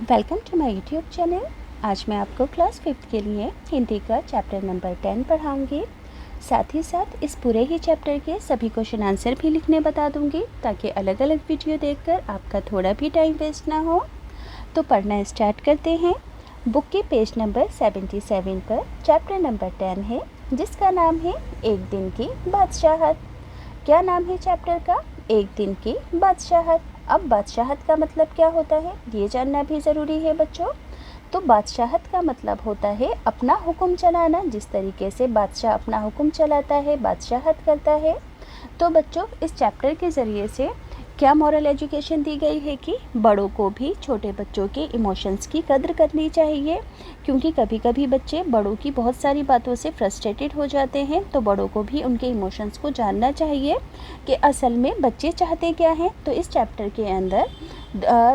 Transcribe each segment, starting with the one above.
Welcome to my YouTube channel. आज मैं आपको क्लास 5th के लिए हिंदी का चैप्टर नंबर 10 पढ़ाऊंगी। साथ ही साथ इस पूरे ही चैप्टर के सभी क्वेश्चन आंसर भी लिखने बता दूंगी, ताकि अलग अलग वीडियो देखकर आपका थोड़ा भी टाइम वेस्ट ना हो। तो पढ़ना स्टार्ट करते हैं। बुक के पेज नंबर 77 पर चैप्टर नंबर 10 है, जिसका नाम है एक दिन की बादशाहत। क्या नाम है चैप्टर का? एक दिन की बादशाहत। अब बादशाहत का मतलब क्या होता है, ये जानना भी ज़रूरी है बच्चों। तो बादशाहत का मतलब होता है अपना हुक्म चलाना। जिस तरीके से बादशाह अपना हुक्म चलाता है, बादशाहत करता है। तो बच्चों, इस चैप्टर के ज़रिए से क्या मॉरल एजुकेशन दी गई है कि बड़ों को भी छोटे बच्चों के इमोशंस की कद्र करनी चाहिए, क्योंकि कभी कभी बच्चे बड़ों की बहुत सारी बातों से फ्रस्ट्रेटेड हो जाते हैं। तो बड़ों को भी उनके इमोशंस को जानना चाहिए कि असल में बच्चे चाहते क्या हैं। तो इस चैप्टर के अंदर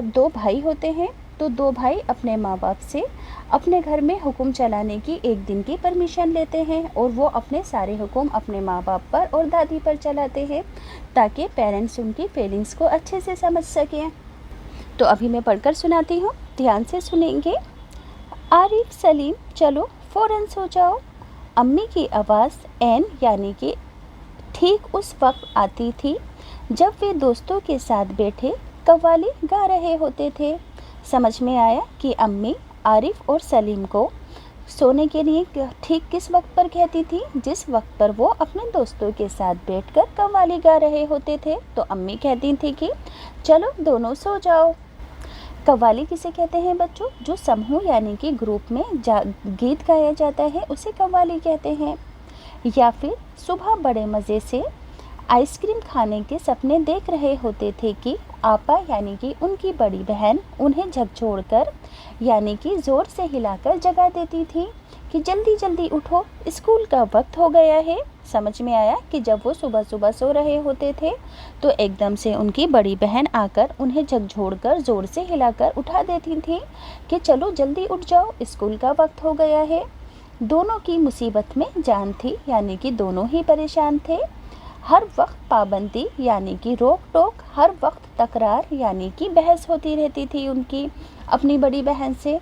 दो भाई होते हैं। तो दो भाई अपने माँ बाप से अपने घर में हुक्म चलाने की एक दिन की परमिशन लेते हैं, और वो अपने सारे हुक्म अपने माँ बाप पर और दादी पर चलाते हैं, ताकि पेरेंट्स उनकी फीलिंग्स को अच्छे से समझ सकें। तो अभी मैं पढ़कर सुनाती हूँ, ध्यान से सुनेंगे। आरिफ सलीम, चलो फ़ौरन सो जाओ। अम्मी की आवाज़ एन यानी कि ठीक उस वक्त आती थी जब वे दोस्तों के साथ बैठे कव्वाली गा रहे होते थे। समझ में आया कि अम्मी आरिफ और सलीम को सोने के लिए ठीक किस वक्त पर कहती थी, जिस वक्त पर वो अपने दोस्तों के साथ बैठकर कव्वाली गा रहे होते थे। तो अम्मी कहती थी कि चलो दोनों सो जाओ। कव्वाली किसे कहते हैं बच्चों? जो समूह यानी कि ग्रुप में गीत गाया जाता है, उसे कव्वाली कहते हैं। या फिर सुबह बड़े मज़े से आइसक्रीम खाने के सपने देख रहे होते थे कि आपा यानी कि उनकी बड़ी बहन उन्हें झकझोरकर यानी कि ज़ोर से हिलाकर जगा देती थी कि जल्दी जल्दी उठो, स्कूल का वक्त हो गया है। समझ में आया कि जब वो सुबह सुबह सो रहे होते थे, तो एकदम से उनकी बड़ी बहन आकर उन्हें झकझोरकर ज़ोर से हिलाकर उठा देती थी कि चलो जल्दी उठ जाओ, स्कूल का वक्त हो गया है। दोनों की मुसीबत में जान थी, यानी कि दोनों ही परेशान थे। हर वक्त पाबंदी यानी कि रोक टोक, हर वक्त तकरार यानी कि बहस होती रहती थी उनकी अपनी बड़ी बहन से।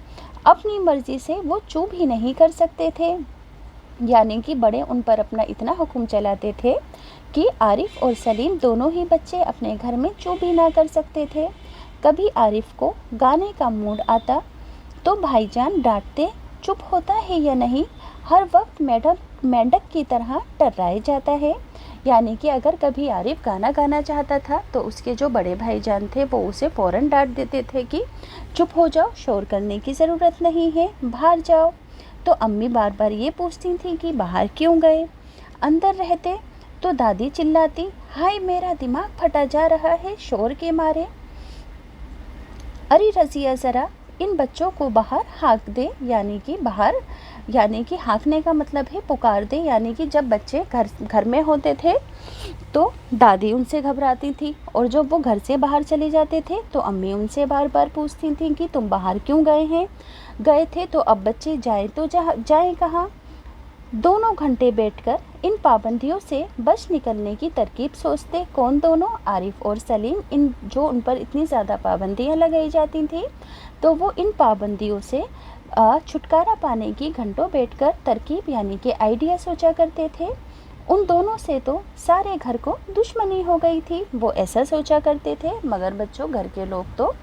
अपनी मर्ज़ी से वो चुप ही नहीं कर सकते थे, यानी कि बड़े उन पर अपना इतना हुक्म चलाते थे कि आरिफ और सलीम दोनों ही बच्चे अपने घर में चुप ही ना कर सकते थे। कभी आरिफ को गाने का मूड आता तो भाईजान डांटते, चुप होता है या नहीं, हर वक्त मेंढक की तरह टर्राए जाता है। यानी कि अगर कभी आरिफ गाना गाना चाहता था, तो उसके जो बड़े भाईजान थे वो उसे फ़ौरन डांट देते थे कि चुप हो जाओ, शोर करने की ज़रूरत नहीं है, बाहर जाओ। तो अम्मी बार बार ये पूछती थी कि बाहर क्यों गए। अंदर रहते तो दादी चिल्लाती, हाय मेरा दिमाग फटा जा रहा है शोर के मारे। अरे रज़िया ज़रा इन बच्चों को बाहर हाँक दे, यानी कि बाहर यानी कि हाँकने का मतलब है पुकार दे। यानी कि जब बच्चे घर में होते थे तो दादी उनसे घबराती थी, और जब वो घर से बाहर चले जाते थे तो अम्मी उनसे बार बार पूछती थी कि तुम बाहर क्यों गए थे। तो अब बच्चे जाएं तो जाएं कहाँ। दोनों घंटे बैठकर इन पाबंदियों से बच निकलने की तरकीब सोचते। कौन दोनों? आरिफ और सलीम। इन जो उन पर इतनी ज़्यादा पाबंदियां लगाई जाती थी, तो वो इन पाबंदियों से छुटकारा पाने की घंटों बैठकर तरकीब यानी कि आइडिया सोचा करते थे। उन दोनों से तो सारे घर को दुश्मनी हो गई थी, वो ऐसा सोचा करते थे। मगर बच्चों, घर के लोग तो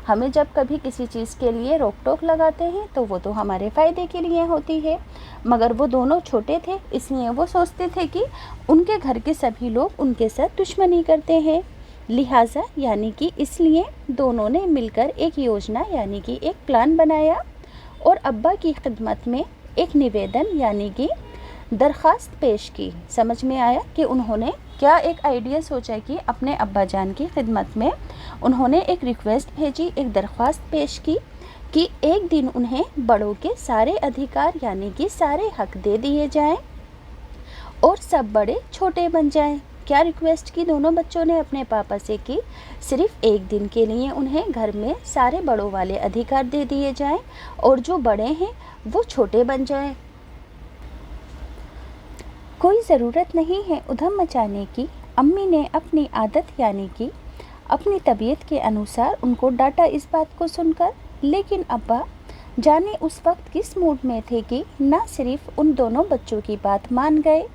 हमें जब कभी किसी चीज़ के लिए रोक टोक लगाते हैं तो वो तो हमारे फ़ायदे के लिए होती है। मगर वो दोनों छोटे थे, इसलिए वो सोचते थे कि उनके घर के सभी लोग उनके साथ दुश्मनी करते हैं। लिहाजा यानी कि इसलिए दोनों ने मिलकर एक योजना यानी कि एक प्लान बनाया, और अब्बा की खिदमत में एक निवेदन यानी कि दरख्वास्त पेश की। समझ में आया कि उन्होंने क्या एक आइडिया सोचा कि अपने अब्बा जान की खिदमत में उन्होंने एक रिक्वेस्ट भेजी, एक दरख्वास्त पेश की कि एक दिन उन्हें बड़ों के सारे अधिकार यानी कि सारे हक दे दिए जाएं और सब बड़े छोटे बन जाएं। क्या रिक्वेस्ट की दोनों बच्चों ने अपने पापा से की? सिर्फ एक दिन के लिए उन्हें घर में सारे बड़ों वाले अधिकार दे दिए जाएं, और जो बड़े हैं वो छोटे बन जाएं। कोई ज़रूरत नहीं है उधम मचाने की। अम्मी ने अपनी आदत यानी कि अपनी तबीयत के अनुसार उनको डांटा इस बात को सुनकर, लेकिन अब्बा जाने उस वक्त किस मूड में थे कि ना सिर्फ उन दोनों बच्चों की बात मान गए,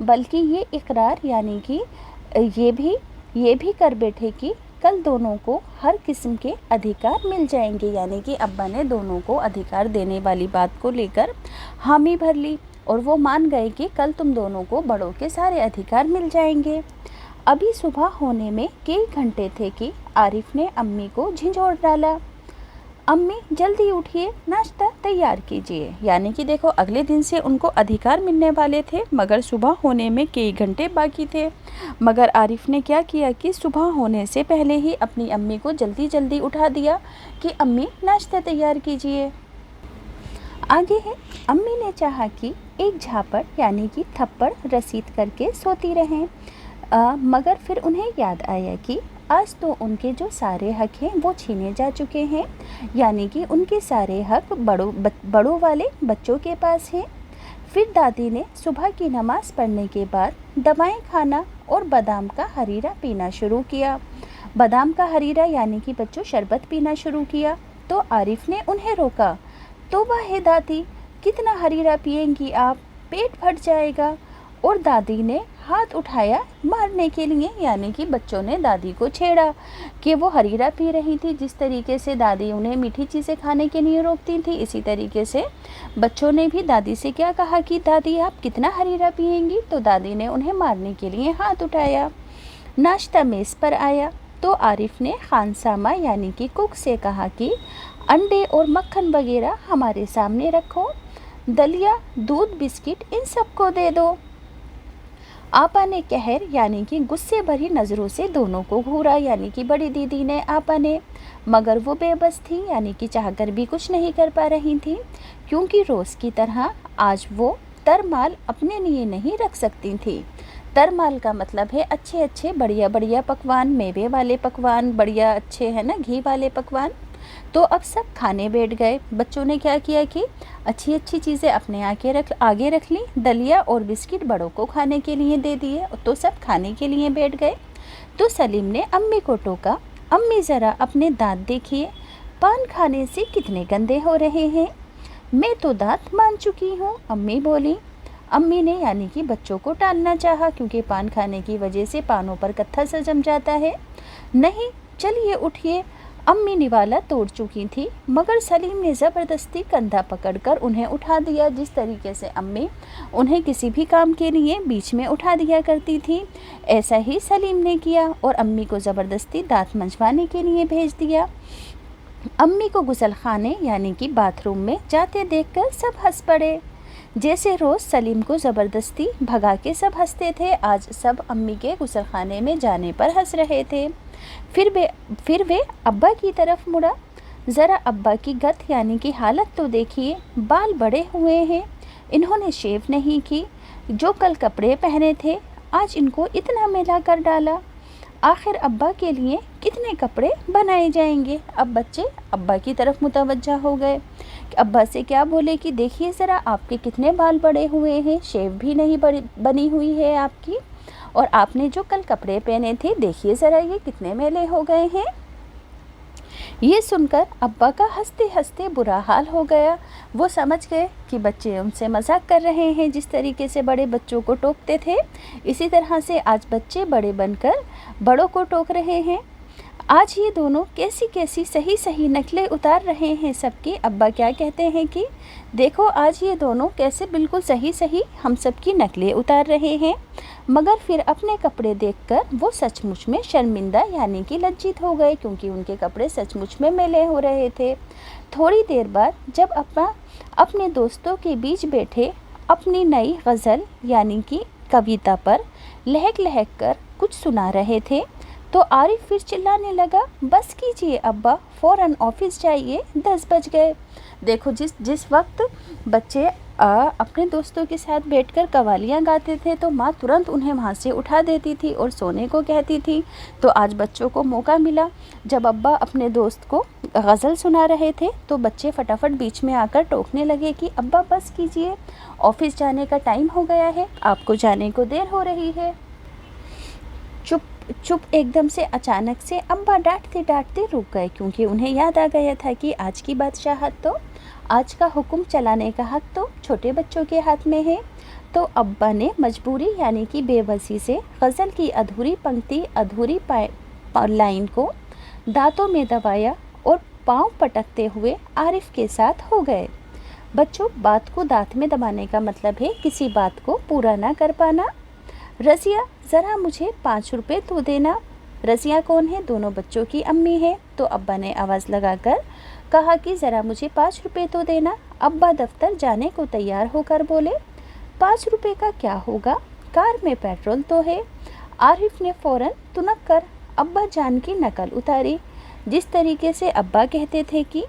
बल्कि ये इकरार यानी कि ये भी कर बैठे कि कल दोनों को हर किस्म के अधिकार मिल जाएंगे। यानी कि अब्बा ने दोनों को अधिकार देने वाली बात को लेकर हामी भर ली और वो मान गए कि कल तुम दोनों को बड़ों के सारे अधिकार मिल जाएंगे। अभी सुबह होने में कई घंटे थे कि आरिफ ने अम्मी को झिंझोड़ डाला, अम्मी जल्दी उठिए, नाश्ता तैयार कीजिए। यानी कि देखो अगले दिन से उनको अधिकार मिलने वाले थे, मगर सुबह होने में कई घंटे बाकी थे। मगर आरिफ ने क्या किया कि सुबह होने से पहले ही अपनी अम्मी को जल्दी जल्दी उठा दिया कि अम्मी नाश्ता तैयार कीजिए। आगे है, अम्मी ने चाहा कि एक झापड़ यानी कि थप्पड़ रसीद करके सोती रहें, मगर फिर उन्हें याद आया कि आज तो उनके जो सारे हक हैं वो छीने जा चुके हैं। यानी कि उनके सारे हक बड़ों वाले बच्चों के पास हैं। फिर दादी ने सुबह की नमाज़ पढ़ने के बाद दवाएं खाना और बादाम का हरीरा पीना शुरू किया। बादाम का हरीरा यानी कि बच्चों शरबत पीना शुरू किया। तो आरिफ ने उन्हें रोका, तौबा है दादी, कितना हरीरा पिएंगी आप, पेट फट जाएगा। और दादी ने हाथ उठाया मारने के लिए। यानी कि बच्चों ने दादी को छेड़ा कि वो हरीरा पी रही थी। जिस तरीके से दादी उन्हें मीठी चीज़ें खाने के लिए रोकती थी, इसी तरीके से बच्चों ने भी दादी से क्या कहा कि दादी आप कितना हरीरा पिएंगी। तो दादी ने उन्हें मारने के लिए हाथ उठाया। नाश्ता मेज़ पर आया तो आरिफ ने खानसामा यानी कि कुक से कहा कि अंडे और मक्खन वगैरह हमारे सामने रखो, दलिया, दूध, बिस्किट इन सबको दे दो। आपा ने कहर यानी कि गुस्से भरी नज़रों से दोनों को घूरा। यानी कि बड़ी दीदी ने, आपा ने, मगर वो बेबस थी, यानी कि चाहकर भी कुछ नहीं कर पा रही थी, क्योंकि रोज़ की तरह आज वो तरमाल अपने लिए नहीं रख सकती थी। तरमाल का मतलब है अच्छे अच्छे बढ़िया बढ़िया पकवान, मेवे वाले पकवान, बढ़िया अच्छे है ना घी वाले पकवान। तो अब सब खाने बैठ गए। बच्चों ने क्या किया कि अच्छी अच्छी चीज़ें अपने आगे रख ली, दलिया और बिस्किट बड़ों को खाने के लिए दे दिए। तो सब खाने के लिए बैठ गए। तो सलीम ने अम्मी को टोका, अम्मी ज़रा अपने दांत देखिए, पान खाने से कितने गंदे हो रहे हैं। मैं तो दांत मान चुकी हूँ, अम्मी बोली। अम्मी ने यानी कि बच्चों को टालना चाहा, क्योंकि पान खाने की वजह से पानों पर कत्था सा जम जाता है। नहीं, चलिए उठिए। अम्मी निवाला तोड़ चुकी थी, मगर सलीम ने ज़बरदस्ती कंधा पकड़कर उन्हें उठा दिया। जिस तरीके से अम्मी उन्हें किसी भी काम के लिए बीच में उठा दिया करती थी, ऐसा ही सलीम ने किया और अम्मी को ज़बरदस्ती दांत मंजवाने के लिए भेज दिया। अम्मी को गुसलखाने यानी कि बाथरूम में जाते देखकर सब हंस पड़े। जैसे रोज़ सलीम को ज़बरदस्ती भगा के सब हंसते थे, आज सब अम्मी के गुसलखाने में जाने पर हंस रहे थे। फिर वे अब्बा की तरफ मुड़ा, ज़रा अब्बा की गत यानी कि हालत तो देखिए, बाल बड़े हुए हैं, इन्होंने शेव नहीं की, जो कल कपड़े पहने थे आज इनको इतना मैला कर डाला। आखिर अब्बा के लिए कितने कपड़े बनाए जाएंगे। अब बच्चे अब्बा की तरफ मुतवज्जा हो गए। अब्बा से क्या बोले कि देखिए ज़रा आपके कितने बाल बड़े हुए हैं, शेव भी नहीं बनी हुई है आपकी, और आपने जो कल कपड़े पहने थे देखिए ज़रा ये कितने मैले हो गए हैं। ये सुनकर अब्बा का हंसते हंसते बुरा हाल हो गया। वो समझ गए कि बच्चे उनसे मजाक कर रहे हैं। जिस तरीके से बड़े बच्चों को टोकते थे, इसी तरह से आज बच्चे बड़े बनकर बड़ों को टोक रहे हैं। आज ये दोनों कैसी कैसी सही सही नकलें उतार रहे हैं सबकी। अब्बा क्या कहते हैं कि देखो आज ये दोनों कैसे बिल्कुल सही सही हम सबकी नकलें उतार रहे हैं। मगर फिर अपने कपड़े देखकर वो सचमुच में शर्मिंदा यानी कि लज्जित हो गए, क्योंकि उनके कपड़े सचमुच में मैले हो रहे थे। थोड़ी देर बाद जब अब्बा अपने दोस्तों के बीच बैठे अपनी नई गज़ल यानी कि कविता पर लहक लहक कर कुछ सुना रहे थे, तो आरिफ फिर चिल्लाने लगा, बस कीजिए अब्बा, फ़ौरन ऑफिस जाइए, 10 बज गए। देखो जिस वक्त बच्चे अपने दोस्तों के साथ बैठकर कवालियाँ गाते थे तो माँ तुरंत उन्हें वहाँ से उठा देती थी और सोने को कहती थी। तो आज बच्चों को मौका मिला, जब अब्बा अपने दोस्त को गज़ल सुना रहे थे तो बच्चे फटाफट बीच में आकर टोकने लगे कि अब्बा बस कीजिए, ऑफिस जाने का टाइम हो गया है, आपको जाने को देर हो रही है। चुप चुप एकदम से अचानक से अब्बा डांटते डांटते रुक गए, क्योंकि उन्हें याद आ गया था कि आज की बादशाहत तो, आज का हुक्म चलाने का हक तो छोटे बच्चों के हाथ में है। तो अब्बा ने मजबूरी यानी कि बेबसी से गज़ल की अधूरी पंक्ति, अधूरी लाइन को दांतों में दबाया और पाँव पटकते हुए आरिफ के साथ हो गए। बच्चों, बात को दांत में दबाने का मतलब है किसी बात को पूरा ना कर पाना। रज़िया, ज़रा मुझे 5 रुपये तो देना। रज़िया कौन है? दोनों बच्चों की अम्मी है। तो अब्बा ने आवाज़ लगाकर कहा कि ज़रा मुझे 5 रुपये तो देना। अब्बा दफ्तर जाने को तैयार होकर बोले, 5 रुपये का क्या होगा, कार में पेट्रोल तो है। आरिफ ने फ़ौरन तुनक कर अब्बा जान की नकल उतारी। जिस तरीके से अब्बा कहते थे कि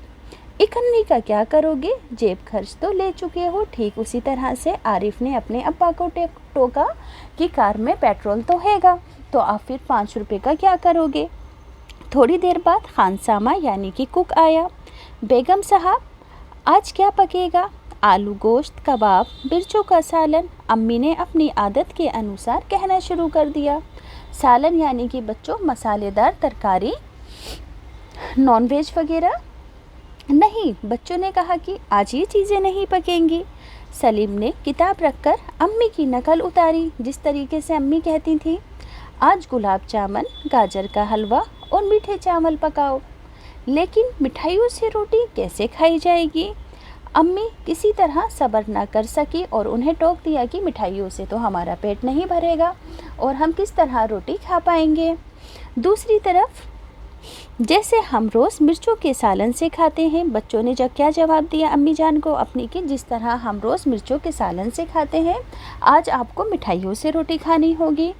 इकन्नी का क्या करोगे, जेब खर्च तो ले चुके हो, ठीक उसी तरह से आरिफ ने अपने अब्बा को टोका कि कार में पेट्रोल तो हैगा, तो आप फिर 5 रुपये का क्या करोगे। थोड़ी देर बाद खानसामा यानी कि कुक आया। बेगम साहब, आज क्या पकेगा? आलू गोश्त, कबाब, मिर्चों का सालन। अम्मी ने अपनी आदत के अनुसार कहना शुरू कर दिया। सालन यानी कि बच्चों मसालेदार तरकारी, नॉनवेज वगैरह नहीं। बच्चों ने कहा कि आज ये चीज़ें नहीं पकेंगी। सलीम ने किताब रखकर अम्मी की नकल उतारी, जिस तरीके से अम्मी कहती थी, आज गुलाब जामुन, गाजर का हलवा और मीठे चावल पकाओ। लेकिन मिठाइयों से रोटी कैसे खाई जाएगी? अम्मी किसी तरह सब्र ना कर सकी और उन्हें टोक दिया कि मिठाइयों से तो हमारा पेट नहीं भरेगा और हम किस तरह रोटी खा पाएंगे। दूसरी तरफ जैसे हम रोज़ मिर्चों के सालन से खाते हैं। बच्चों ने जब क्या जवाब दिया अम्मी जान को अपनी कि जिस तरह हम रोज़ मिर्चों के सालन से खाते हैं, आज आपको मिठाइयों से रोटी खानी होगी।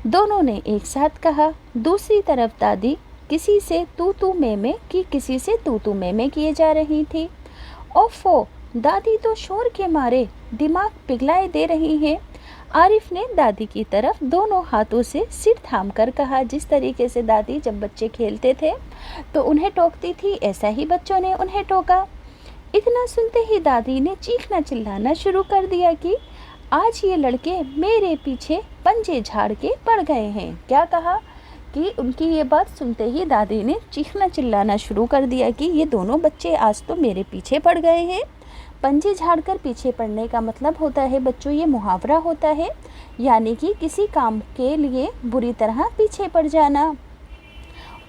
दोनों ने एक साथ कहा। दूसरी तरफ दादी किसी से तू मैं में किए जा रही थी। ओफो, दादी तो शोर के मारे दिमाग पिघलाए दे रही हैं। आरिफ ने दादी की तरफ दोनों हाथों से सिर थामकर कहा। जिस तरीके से दादी जब बच्चे खेलते थे तो उन्हें टोकती थी, ऐसा ही बच्चों ने उन्हें टोका। इतना सुनते ही दादी ने चीखना चिल्लाना शुरू कर दिया कि आज ये लड़के मेरे पीछे पंजे झाड़ के पड़ गए हैं। क्या कहा कि उनकी ये बात सुनते ही दादी ने चीखना चिल्लाना शुरू कर दिया कि ये दोनों बच्चे आज तो मेरे पीछे पड़ गए हैं। पंजे झाड़कर पीछे पड़ने का मतलब होता है बच्चों, ये मुहावरा होता है, यानी कि किसी काम के लिए बुरी तरह पीछे पड़ जाना।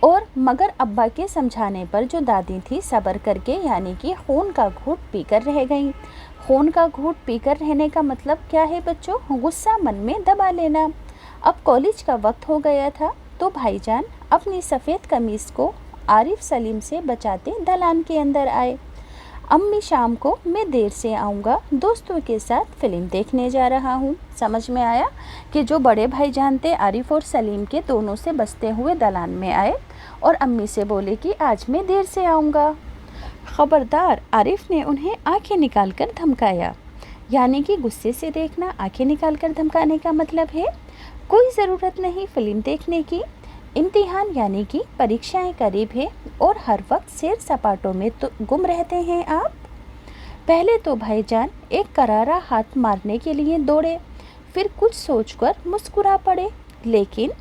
और मगर अब्बा के समझाने पर जो दादी थी सब्र करके यानी कि खून का घूंट पीकर रह गई। खून का घूंट पीकर रहने का मतलब क्या है बच्चों? गुस्सा मन में दबा लेना। अब कॉलेज का वक्त हो गया था तो भाईजान अपनी सफ़ेद कमीज़ को आरिफ सलीम से बचाते दलान के अंदर आए। अम्मी शाम को मैं देर से आऊँगा, दोस्तों के साथ फ़िल्म देखने जा रहा हूँ। समझ में आया कि जो बड़े भाईजान थे आरिफ और सलीम के, दोनों से बचते हुए दलान में आए और अम्मी से बोले कि आज मैं देर से आऊँगा। ख़बरदार, आरिफ ने उन्हें आंखें निकालकर धमकाया। यानी कि गुस्से से देखना, आंखें निकालकर धमकाने का मतलब है कोई ज़रूरत नहीं फ़िल्म देखने की। इम्तिहान यानी कि परीक्षाएं करीब है और हर वक्त सैर सपाटों में तो गुम रहते हैं आप। पहले तो भाईजान एक करारा हाथ मारने के लिए दौड़े, फिर कुछ सोचकर मुस्कुरा पड़े। लेकिन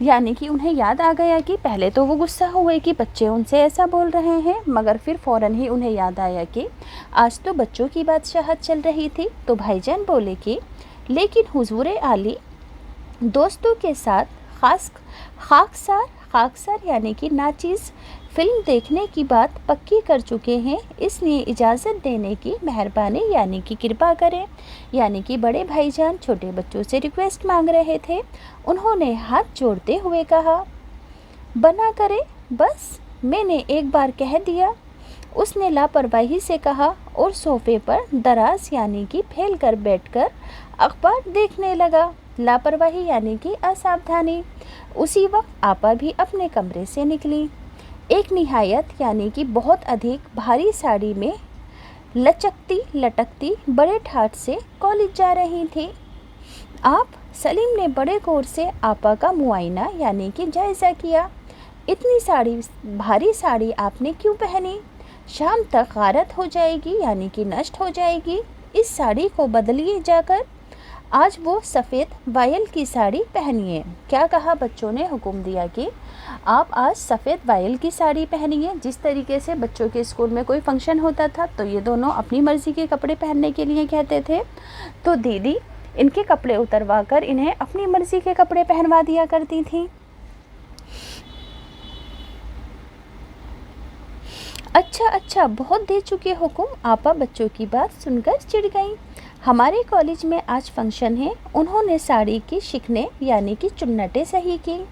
यानी कि उन्हें याद आ गया कि पहले तो वो गुस्सा हुए कि बच्चे उनसे ऐसा बोल रहे हैं, मगर फिर फ़ौरन ही उन्हें याद आया कि आज तो बच्चों की बादशाहत चल रही थी। तो भाईजान बोले कि लेकिन हुजूर आली दोस्तों के साथ खाकसार यानी कि नाचीज़ फ़िल्म देखने की बात पक्की कर चुके हैं, इसलिए इजाज़त देने की मेहरबानी यानी कि कृपा करें। यानी कि बड़े भाईजान छोटे बच्चों से रिक्वेस्ट मांग रहे थे। उन्होंने हाथ जोड़ते हुए कहा, बना करे, बस मैंने एक बार कह दिया। उसने लापरवाही से कहा और सोफे पर दराज यानी कि फैल कर बैठकर अखबार देखने लगा। लापरवाही यानी कि असावधानी। उसी वक्त आपा भी अपने कमरे से निकली। एक निहायत यानी कि बहुत अधिक भारी साड़ी में लचकती लटकती बड़े ठाठ से कॉलेज जा रही थी। आप? सलीम ने बड़े गौर से आपा का मुआयना यानी कि जायज़ा किया। इतनी भारी साड़ी आपने क्यों पहनी? शाम तक गारत हो जाएगी यानी कि नष्ट हो जाएगी। इस साड़ी को बदलिए जाकर। आज वो सफ़ेद वायल की साड़ी पहनिए। क्या कहा बच्चों ने? हुक्म दिया कि आप आज सफ़ेद वायल की साड़ी पहनिए। जिस तरीके से बच्चों के स्कूल में कोई फंक्शन होता था तो ये दोनों अपनी मर्ज़ी के कपड़े पहनने के लिए कहते थे, तो दीदी इनके कपड़े उतरवा कर इन्हें अपनी मर्ज़ी के कपड़े पहनवा दिया करती थी। अच्छा, बहुत दे चुके हुकुम। आपा बच्चों की बात सुनकर चिढ़ गई। हमारे कॉलेज में आज फंक्शन है। उन्होंने साड़ी की शिकने यानी कि चुन्नटें सही की।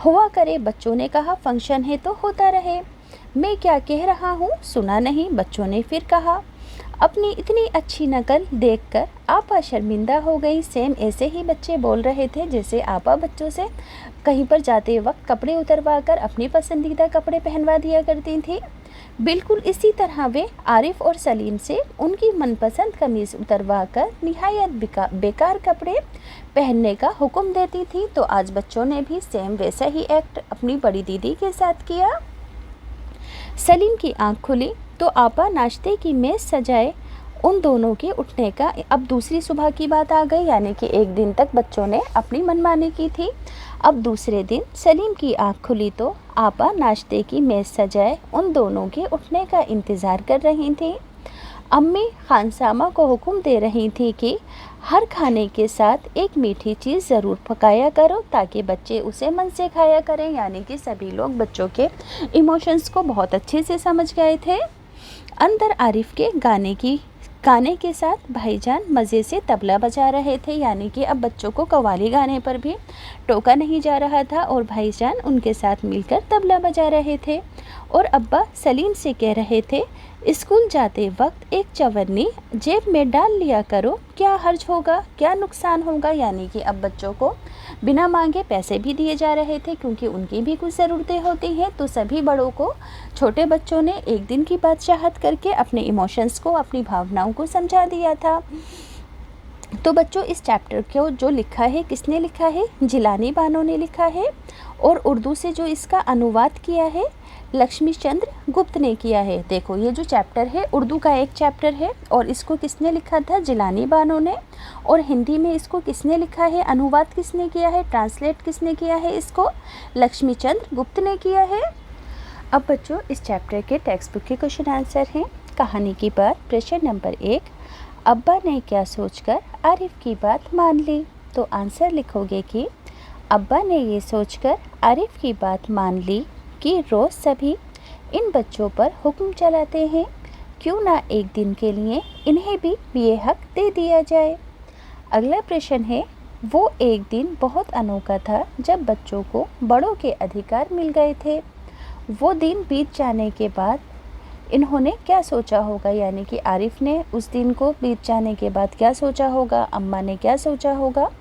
हुआ करे, बच्चों ने कहा। फंक्शन है तो होता रहे। मैं क्या कह रहा हूँ, सुना नहीं? बच्चों ने फिर कहा। अपनी इतनी अच्छी नकल देखकर आपा शर्मिंदा हो गई। सेम ऐसे ही बच्चे बोल रहे थे जैसे आपा बच्चों से कहीं पर जाते वक्त कपड़े उतरवा कर अपनी पसंदीदा कपड़े पहनवा दिया करती थी। बिल्कुल इसी तरह वे आरिफ और सलीम से उनकी मनपसंद कमीज़ उतरवा कर निहायत बेकार कपड़े पहनने का हुक्म देती थी। तो आज बच्चों ने भी सेम वैसा ही एक्ट अपनी बड़ी दीदी के साथ किया। सलीम की आंख खुली तो आपा नाश्ते की मेज़ सजाए। उन दोनों के उठने का अब दूसरी सुबह की बात आ गई, यानी कि एक दिन तक बच्चों ने अपनी मनमानी की थी। अब दूसरे दिन सलीम की आंख खुली तो आपा नाश्ते की मेज़ सजाए उन दोनों के उठने का इंतज़ार कर रही थी। अम्मी खानसामा को हुक्म दे रही थी कि हर खाने के साथ एक मीठी चीज़ ज़रूर पकाया करो ताकि बच्चे उसे मन से खाया करें। यानी कि सभी लोग बच्चों के इमोशंस को बहुत अच्छे से समझ गए थे। अंदर आरिफ के गाने के साथ भाईजान मज़े से तबला बजा रहे थे। यानी कि अब बच्चों को कव्वाली गाने पर भी टोका नहीं जा रहा था और भाईजान उनके साथ मिलकर तबला बजा रहे थे। और अब्बा सलीम से कह रहे थे, स्कूल जाते वक्त एक चवन्नी जेब में डाल लिया करो, क्या हर्ज होगा, क्या नुकसान होगा। यानी कि अब बच्चों को बिना मांगे पैसे भी दिए जा रहे थे क्योंकि उनकी भी कुछ ज़रूरतें होती हैं। तो सभी बड़ों को छोटे बच्चों ने एक दिन की बादशाहत करके अपने इमोशंस को, अपनी भावनाओं को समझा दिया था। तो बच्चों इस चैप्टर को जो लिखा है, किसने लिखा है? जिलानी बानो ने लिखा है। और उर्दू से जो इसका अनुवाद किया है लक्ष्मी चंद्र गुप्त ने किया है। देखो ये जो चैप्टर है उर्दू का एक चैप्टर है और इसको किसने लिखा था? जिलानी बानो ने। और हिंदी में इसको किसने लिखा है? अनुवाद किसने किया है? ट्रांसलेट किसने किया है? इसको लक्ष्मी चंद्र गुप्त ने किया है। अब बच्चों इस चैप्टर के टेक्स्ट बुक के क्वेश्चन आंसर हैं। कहानी की बात, प्रश्न नंबर 1, अब्बा ने क्या सोचकर आरिफ की बात मान ली? तो आंसर लिखोगे कि अब्बा ने ये सोचकर आरिफ की बात मान ली कि रोज़ सभी इन बच्चों पर हुक्म चलाते हैं, क्यों ना एक दिन के लिए इन्हें भी ये हक दे दिया जाए। अगला प्रश्न है, वो एक दिन बहुत अनोखा था जब बच्चों को बड़ों के अधिकार मिल गए थे। वो दिन बीत जाने के बाद इन्होंने क्या सोचा होगा? यानी कि आरिफ ने उस दिन को बीत जाने के बाद क्या सोचा होगा, अम्मा ने क्या सोचा होगा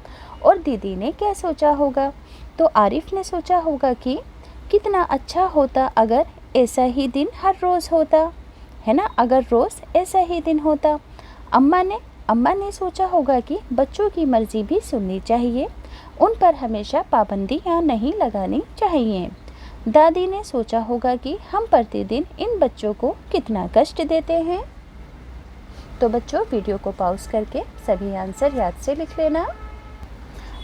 और दीदी ने क्या सोचा होगा? तो आरिफ ने सोचा होगा कि कितना अच्छा होता अगर ऐसा ही दिन हर रोज़ होता, है ना, अगर रोज़ ऐसा ही दिन होता। अम्मा ने सोचा होगा कि बच्चों की मर्ज़ी भी सुननी चाहिए, उन पर हमेशा पाबंदियाँ नहीं लगानी चाहिए। दादी ने सोचा होगा कि हम प्रतिदिन इन बच्चों को कितना कष्ट देते हैं। तो बच्चों वीडियो को पॉज करके सभी आंसर याद से लिख लेना।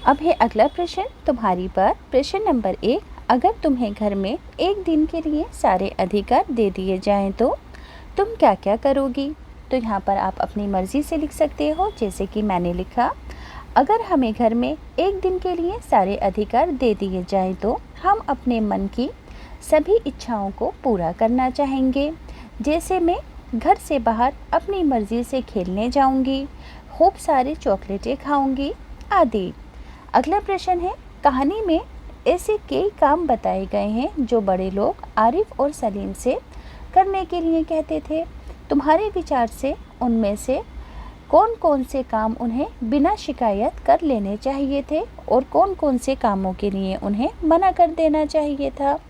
अब है अगला प्रश्न तुम्हारी बात। प्रश्न नंबर 1, अगर तुम्हें घर में एक दिन के लिए सारे अधिकार दे दिए जाएं तो तुम क्या क्या करोगी? तो यहाँ पर आप अपनी मर्ज़ी से लिख सकते हो, जैसे कि मैंने लिखा, अगर हमें घर में एक दिन के लिए सारे अधिकार दे दिए जाएं तो हम अपने मन की सभी इच्छाओं को पूरा करना चाहेंगे। जैसे मैं घर से बाहर अपनी मर्ज़ी से खेलने जाऊंगी, खूब सारे चॉकलेटें खाऊंगी आदि। अगला प्रश्न है, कहानी में ऐसे कई काम बताए गए हैं जो बड़े लोग आरिफ और सलीम से करने के लिए कहते थे। तुम्हारे विचार से उनमें से कौन कौन से काम उन्हें बिना शिकायत कर लेने चाहिए थे और कौन कौन से कामों के लिए उन्हें मना कर देना चाहिए था?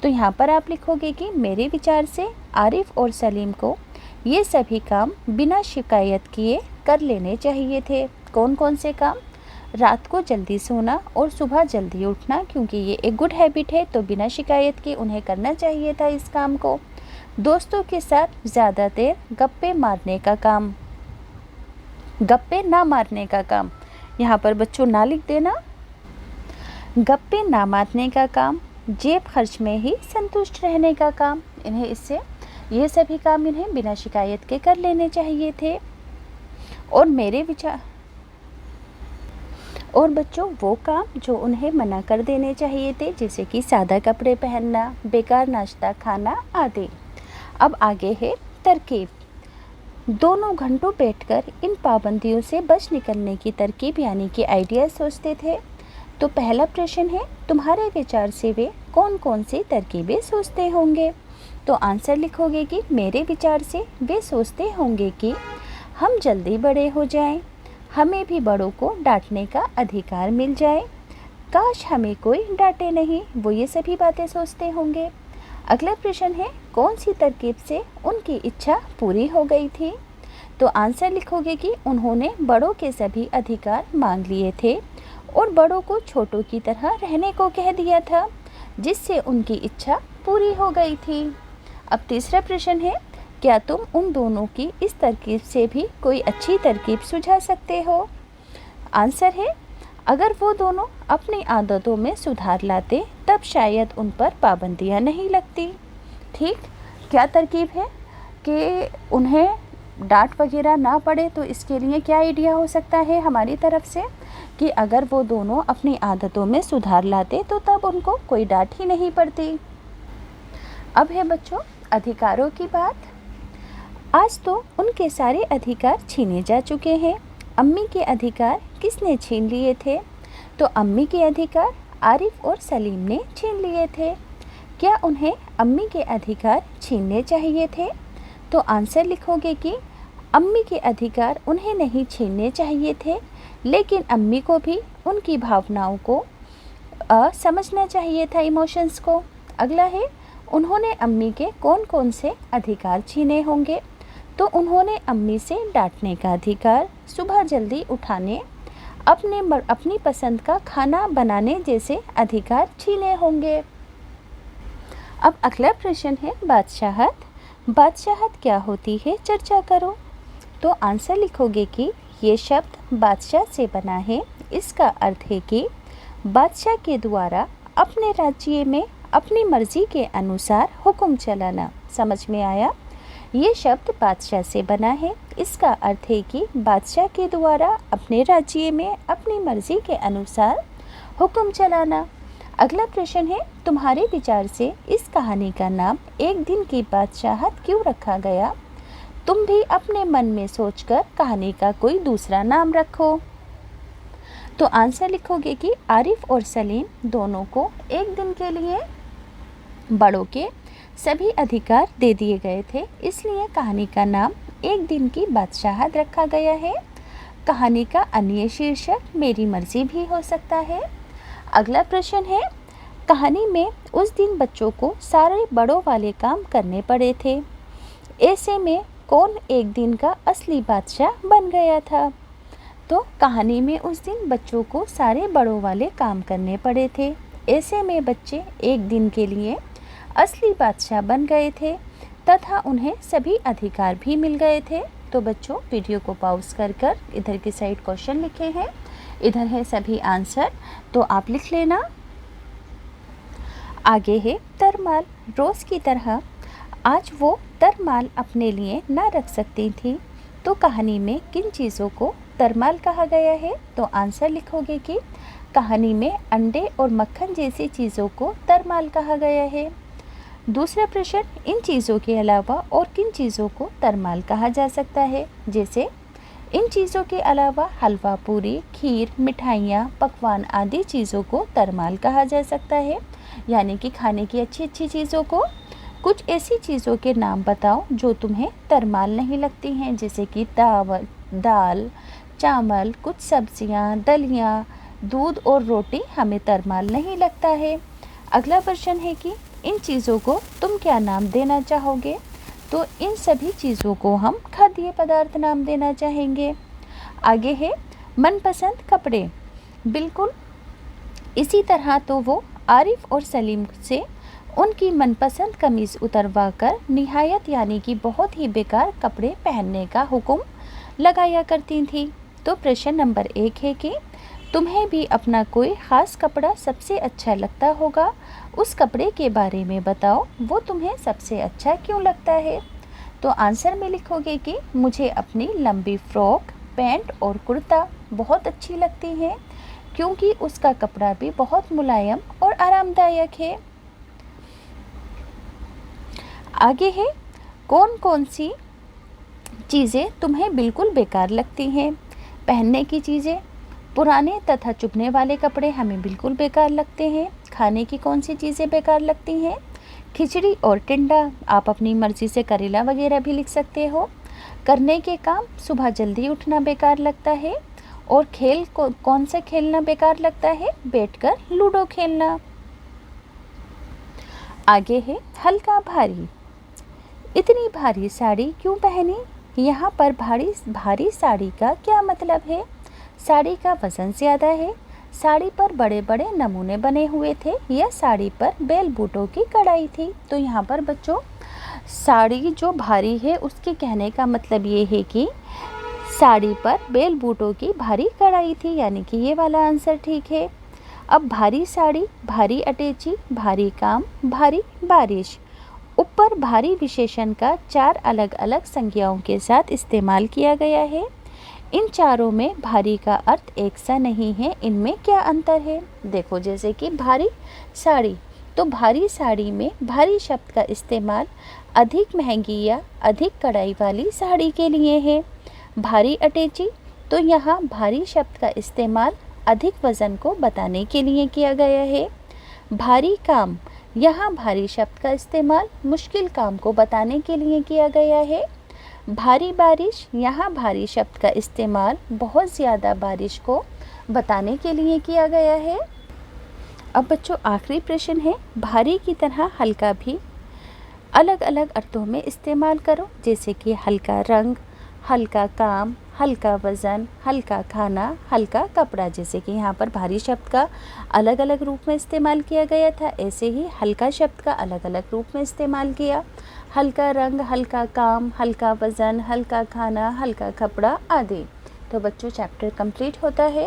तो यहाँ पर आप लिखोगे कि मेरे विचार से आरिफ और सलीम को ये सभी काम बिना शिकायत किए कर लेने चाहिए थे। कौन कौन से काम? रात को जल्दी सोना और सुबह जल्दी उठना, क्योंकि ये एक गुड हैबिट है, तो बिना शिकायत के उन्हें करना चाहिए था इस काम को। दोस्तों के साथ ज़्यादा देर गप्पे ना मारने का काम, यहाँ पर बच्चों ना लिख देना। गप्पे ना मारने का काम, जेब खर्च में ही संतुष्ट रहने का काम। इन्हें इससे ये सभी काम इन्हें बिना शिकायत के कर लेने चाहिए थे। और मेरे विचार और बच्चों वो काम जो उन्हें मना कर देने चाहिए थे, जैसे कि सादा कपड़े पहनना, बेकार नाश्ता खाना आदि। अब आगे है तरकीब। दोनों घंटों बैठकर इन पाबंदियों से बच निकलने की तरकीब यानी कि आइडिया सोचते थे। तो पहला प्रश्न है, तुम्हारे विचार से वे कौन कौन सी तरकीबें सोचते होंगे? तो आंसर लिखोगे कि मेरे विचार से वे सोचते होंगे कि हम जल्दी बड़े हो जाएं, हमें भी बड़ों को डांटने का अधिकार मिल जाए, काश हमें कोई डांटे नहीं, वो ये सभी बातें सोचते होंगे। अगला प्रश्न है, कौन सी तरकीब से उनकी इच्छा पूरी हो गई थी? तो आंसर लिखोगे कि उन्होंने बड़ों के सभी अधिकार मांग लिए थे और बड़ों को छोटों की तरह रहने को कह दिया था, जिससे उनकी इच्छा पूरी हो गई थी। अब तीसरा प्रश्न है, क्या तुम उन दोनों की इस तरकीब से भी कोई अच्छी तरकीब सुझा सकते हो? आंसर है, अगर वो दोनों अपनी आदतों में सुधार लाते तब शायद उन पर पाबंदियां नहीं लगती। ठीक, क्या तरकीब है कि उन्हें डांट वगैरह ना पड़े, तो इसके लिए क्या आइडिया हो सकता है हमारी तरफ से कि अगर वो दोनों अपनी आदतों में सुधार लाते तो तब उनको कोई डांट ही नहीं पड़ती। अब है बच्चों अधिकारों की बात। आज तो उनके सारे अधिकार छीने जा चुके हैं। अम्मी के अधिकार किसने छीन लिए थे? तो अम्मी के अधिकार आरिफ और सलीम ने छीन लिए थे। क्या उन्हें अम्मी के अधिकार छीनने चाहिए थे? तो आंसर लिखोगे कि अम्मी के अधिकार उन्हें नहीं छीनने चाहिए थे, लेकिन अम्मी को भी उनकी भावनाओं को समझना चाहिए था, इमोशंस को। अगला है, उन्होंने अम्मी के कौन कौन से अधिकार छीने होंगे? तो उन्होंने अम्मी से डांटने का अधिकार, सुबह जल्दी उठाने, अपनी पसंद का खाना बनाने जैसे अधिकार छीने होंगे। अब अगला प्रश्न है बादशाहत। बादशाहत क्या होती है, चर्चा करो। तो आंसर लिखोगे कि ये शब्द बादशाह से बना है। इसका अर्थ है कि बादशाह के द्वारा अपने राज्य में अपनी मर्जी के अनुसार हुक्म चलाना। समझ में आया? ये शब्द बादशाह से बना है। इसका अर्थ है कि बादशाह के द्वारा अपने राज्य में अपनी मर्जी के अनुसार हुक्म चलाना। अगला प्रश्न है, तुम्हारे विचार से इस कहानी का नाम एक दिन की बादशाहत क्यों रखा गया? तुम भी अपने मन में सोचकर कहानी का कोई दूसरा नाम रखो। तो आंसर लिखोगे कि आरिफ और सलीम दोनों को एक दिन के लिए बड़ों के सभी अधिकार दे दिए गए थे, इसलिए कहानी का नाम एक दिन की बादशाहत रखा गया है। कहानी का अन्य शीर्षक मेरी मर्जी भी हो सकता है। अगला प्रश्न है, कहानी में उस दिन बच्चों को सारे बड़ों वाले काम करने पड़े थे। ऐसे में कौन एक दिन का असली बादशाह बन गया था? तो कहानी में उस दिन बच्चों को सारे बड़ों वाले काम करने पड़े थे। ऐसे में बच्चे एक दिन के लिए असली बादशाह बन गए थे तथा उन्हें सभी अधिकार भी मिल गए थे। तो बच्चों वीडियो को पॉज कर इधर की साइड क्वेश्चन लिखे हैं, इधर है सभी आंसर, तो आप लिख लेना। आगे है तरमाल। रोज़ की तरह आज वो तरमाल अपने लिए ना रख सकती थी, तो कहानी में किन चीज़ों को तरमाल कहा गया है? तो आंसर लिखोगे कि कहानी में अंडे और मक्खन जैसी चीज़ों को तरमाल कहा गया है। दूसरा प्रश्न, इन चीज़ों के अलावा और किन चीज़ों को तरमाल कहा जा सकता है? जैसे इन चीज़ों के अलावा हलवा पूरी, खीर, मिठाइयाँ, पकवान आदि चीज़ों को तरमाल कहा जा सकता है, यानी कि खाने की अच्छी अच्छी चीज़ों को। कुछ ऐसी चीज़ों के नाम बताओ जो तुम्हें तरमाल नहीं लगती हैं, जैसे कि दाल, चावल, कुछ सब्जियाँ, दलिया, दूध और रोटी हमें तरमाल नहीं लगता है। अगला प्रश्न है कि इन चीज़ों को तुम क्या नाम देना चाहोगे? तो इन सभी चीज़ों को हम खाद्य पदार्थ नाम देना चाहेंगे। आगे है मनपसंद कपड़े। बिल्कुल इसी तरह तो वो आरिफ और सलीम से उनकी मनपसंद कमीज़ उतरवा कर निहायत यानी कि बहुत ही बेकार कपड़े पहनने का हुक्म लगाया करती थी। तो प्रश्न नंबर 1 है कि तुम्हें भी अपना कोई ख़ास कपड़ा सबसे अच्छा लगता होगा, उस कपड़े के बारे में बताओ, वो तुम्हें सबसे अच्छा क्यों लगता है। तो आंसर में लिखोगे कि मुझे अपनी लंबी फ्रॉक, पैंट और कुर्ता बहुत अच्छी लगती हैं, क्योंकि उसका कपड़ा भी बहुत मुलायम और आरामदायक है। आगे है, कौन कौन सी चीज़ें तुम्हें बिल्कुल बेकार लगती हैं। पहनने की चीज़ें, पुराने तथा चुभने वाले कपड़े हमें बिल्कुल बेकार लगते हैं। खाने की कौन सी चीज़ें बेकार लगती हैं। खिचड़ी और टिंडा, आप अपनी मर्ज़ी से करेला वगैरह भी लिख सकते हो। करने के काम, सुबह जल्दी उठना बेकार लगता है। और खेल कौन सा खेलना बेकार लगता है, बैठकर लूडो खेलना। आगे है हल्का भारी, इतनी भारी साड़ी क्यों पहनी। यहाँ पर भारी साड़ी का क्या मतलब है। साड़ी का वज़न ज़्यादा है, साड़ी पर बड़े बड़े नमूने बने हुए थे, या साड़ी पर बेल बूटों की कढ़ाई थी। तो यहाँ पर बच्चों साड़ी जो भारी है उसके कहने का मतलब ये है कि साड़ी पर बेल बूटों की भारी कढ़ाई थी, यानी कि ये वाला आंसर ठीक है। अब भारी साड़ी, भारी अटैची, भारी काम, भारी बारिश। ऊपर भारी विशेषण का 4 अलग अलग संज्ञाओं के साथ इस्तेमाल किया गया है। इन चारों में भारी का अर्थ एक सा नहीं है, इनमें क्या अंतर है। देखो, जैसे कि भारी साड़ी, तो भारी साड़ी में भारी शब्द का इस्तेमाल अधिक महंगी या अधिक कढ़ाई वाली साड़ी के लिए है। भारी अटैची, तो यहाँ भारी शब्द का इस्तेमाल अधिक वज़न को बताने के लिए किया गया है। भारी काम, यहाँ भारी शब्द का इस्तेमाल मुश्किल काम को बताने के लिए किया गया है। भारी बारिश, यहाँ भारी शब्द का इस्तेमाल बहुत ज़्यादा बारिश को बताने के लिए किया गया है। अब बच्चों आखिरी प्रश्न है, भारी की तरह हल्का भी अलग अलग अर्थों में इस्तेमाल करो, जैसे कि हल्का रंग, हल्का काम, हल्का वज़न, हल्का खाना, हल्का कपड़ा। जैसे कि यहाँ पर भारी शब्द का अलग अलग रूप में इस्तेमाल किया गया था, ऐसे ही हल्का शब्द का अलग अलग रूप में इस्तेमाल किया। हल्का रंग, हल्का काम, हल्का वज़न, हल्का खाना, हल्का कपड़ा आदि। तो बच्चों चैप्टर कंप्लीट होता है।